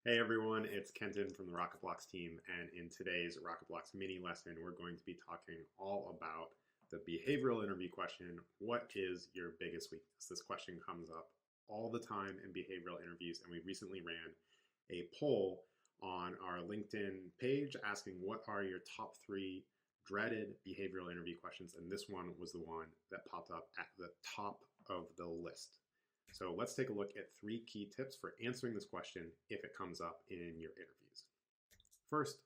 Hey everyone, it's Kenton from the RocketBlocks team, and in today's RocketBlocks mini lesson, we're going to be talking all about the behavioral interview question, what is your biggest weakness? This question comes up all the time in behavioral interviews, and we recently ran a poll on our LinkedIn page asking what are your top three dreaded behavioral interview questions, and this one was the one that popped up at the top of the list. So let's take a look at three key tips for answering this question if it comes up in your interviews. First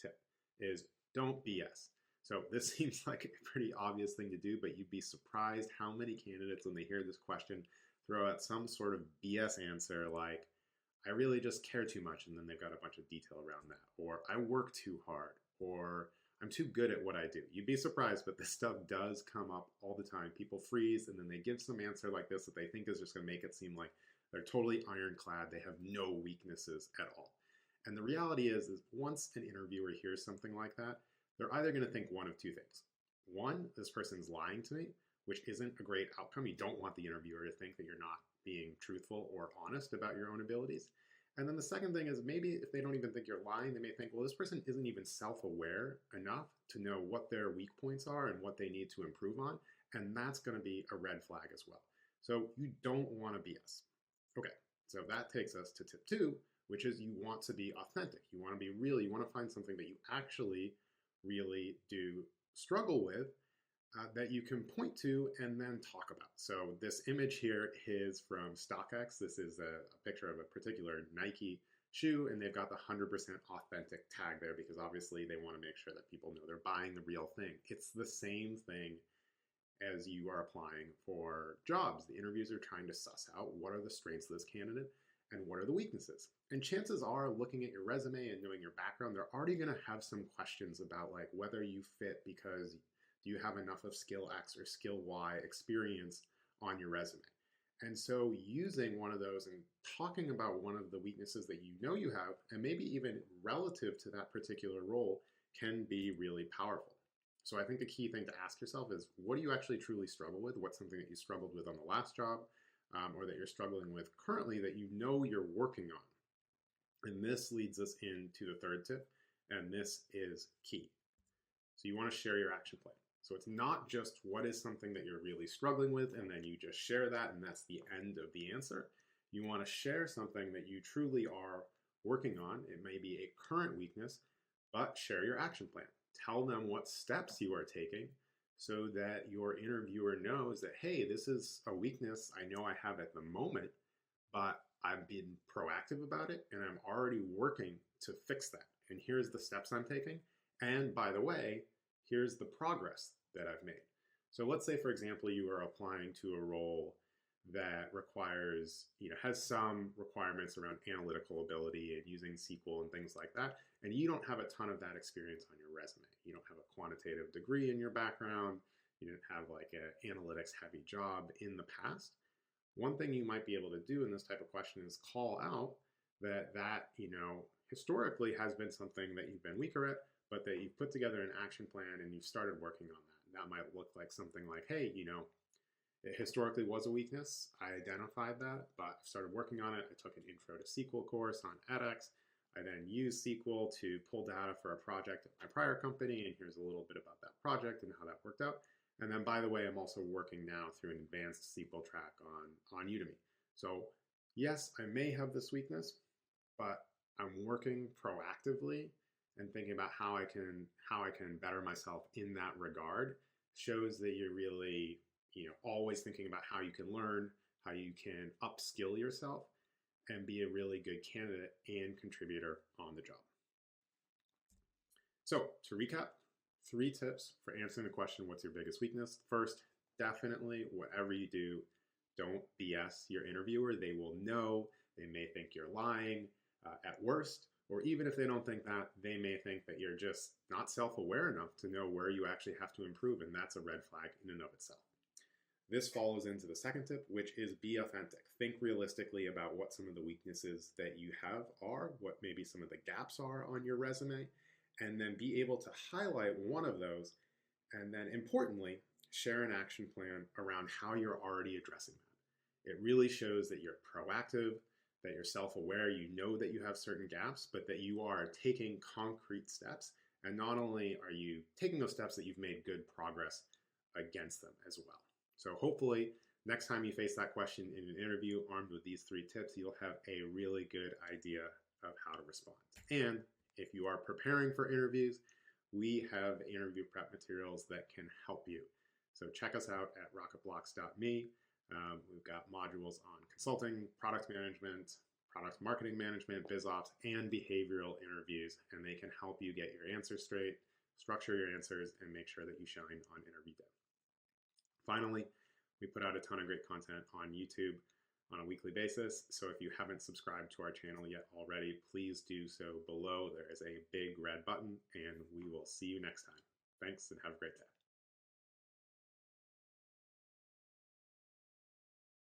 tip is don't BS. So this seems like a pretty obvious thing to do, but you'd be surprised how many candidates, when they hear this question, throw out some sort of BS answer like, I really just care too much, and then they've got a bunch of detail around that, or I work too hard, or I'm too good at what I do. You'd be surprised, but this stuff does come up all the time. People freeze and then they give some answer like this that they think is just going to make it seem like they're totally ironclad. They have no weaknesses at all. And the reality is once an interviewer hears something like that, they're either going to think one of two things. One, this person's lying to me, which isn't a great outcome. You don't want the interviewer to think that you're not being truthful or honest about your own abilities. And then the second thing is maybe if they don't even think you're lying, they may think, well, this person isn't even self-aware enough to know what their weak points are and what they need to improve on. And that's going to be a red flag as well. So you don't want to BS. Okay, so that takes us to tip two, which is you want to be authentic. You want to be real. You want to find something that you actually really do struggle with that you can point to and then talk about. So this image here is from StockX. This is a picture of a particular Nike shoe, and they've got the 100% authentic tag there because obviously they want to make sure that people know they're buying the real thing. It's the same thing as you are applying for jobs. The interviews are trying to suss out what are the strengths of this candidate and what are the weaknesses. And chances are, looking at your resume and knowing your background, they're already going to have some questions about like whether you fit because do you have enough of skill X or skill Y experience on your resume? And so using one of those and talking about one of the weaknesses that you know you have, and maybe even relative to that particular role, can be really powerful. So I think the key thing to ask yourself is, what do you actually truly struggle with? What's something that you struggled with on the last job or that you're struggling with currently that you know you're working on? And this leads us into the third tip, and this is key. So you want to share your action plan. So it's not just what is something that you're really struggling with and then you just share that and that's the end of the answer. You want to share something that you truly are working on. It may be a current weakness, but share your action plan. Tell them what steps you are taking so that your interviewer knows that, hey, this is a weakness I know I have at the moment, but I've been proactive about it and I'm already working to fix that. And here's the steps I'm taking. And by the way, here's the progress that I've made. So let's say, for example, you are applying to a role that requires, has some requirements around analytical ability and using SQL and things like that, and you don't have a ton of that experience on your resume. You don't have a quantitative degree in your background. You didn't have like an analytics heavy job in the past. One thing you might be able to do in this type of question is call out that historically has been something that you've been weaker at, but that you've put together an action plan and you've started working on that. And that might look like something like, hey, it historically was a weakness. I identified that, but I started working on it. I took an intro to SQL course on edX. I then used SQL to pull data for a project at my prior company, and here's a little bit about that project and how that worked out. And then, by the way, I'm also working now through an advanced SQL track on Udemy. So yes, I may have this weakness, but I'm working proactively and thinking about how I can better myself in that regard. Shows that you're really always thinking about how you can learn, how you can upskill yourself, and be a really good candidate and contributor on the job. So to recap, 3 tips for answering the question, what's your biggest weakness? First, definitely whatever you do, don't BS your interviewer. They will know. They may think you're lying at worst, or even if they don't think that, they may think that you're just not self-aware enough to know where you actually have to improve, and that's a red flag in and of itself. This follows into the second tip, which is be authentic. Think realistically about what some of the weaknesses that you have are, what maybe some of the gaps are on your resume, and then be able to highlight one of those, and then importantly, share an action plan around how you're already addressing that. It really shows that you're proactive, that you're self-aware, you know that you have certain gaps, but that you are taking concrete steps. And not only are you taking those steps, that you've made good progress against them as well. So hopefully next time you face that question in an interview, armed with these 3 tips, you'll have a really good idea of how to respond. And if you are preparing for interviews, we have interview prep materials that can help you. So check us out at rocketblocks.me. We've got modules on consulting, product management, product marketing management, biz ops, and behavioral interviews, and they can help you get your answers straight, structure your answers, and make sure that you shine on interview day. Finally, we put out a ton of great content on YouTube on a weekly basis, so if you haven't subscribed to our channel yet already, please do so below. There is a big red button, and we will see you next time. Thanks, and have a great day.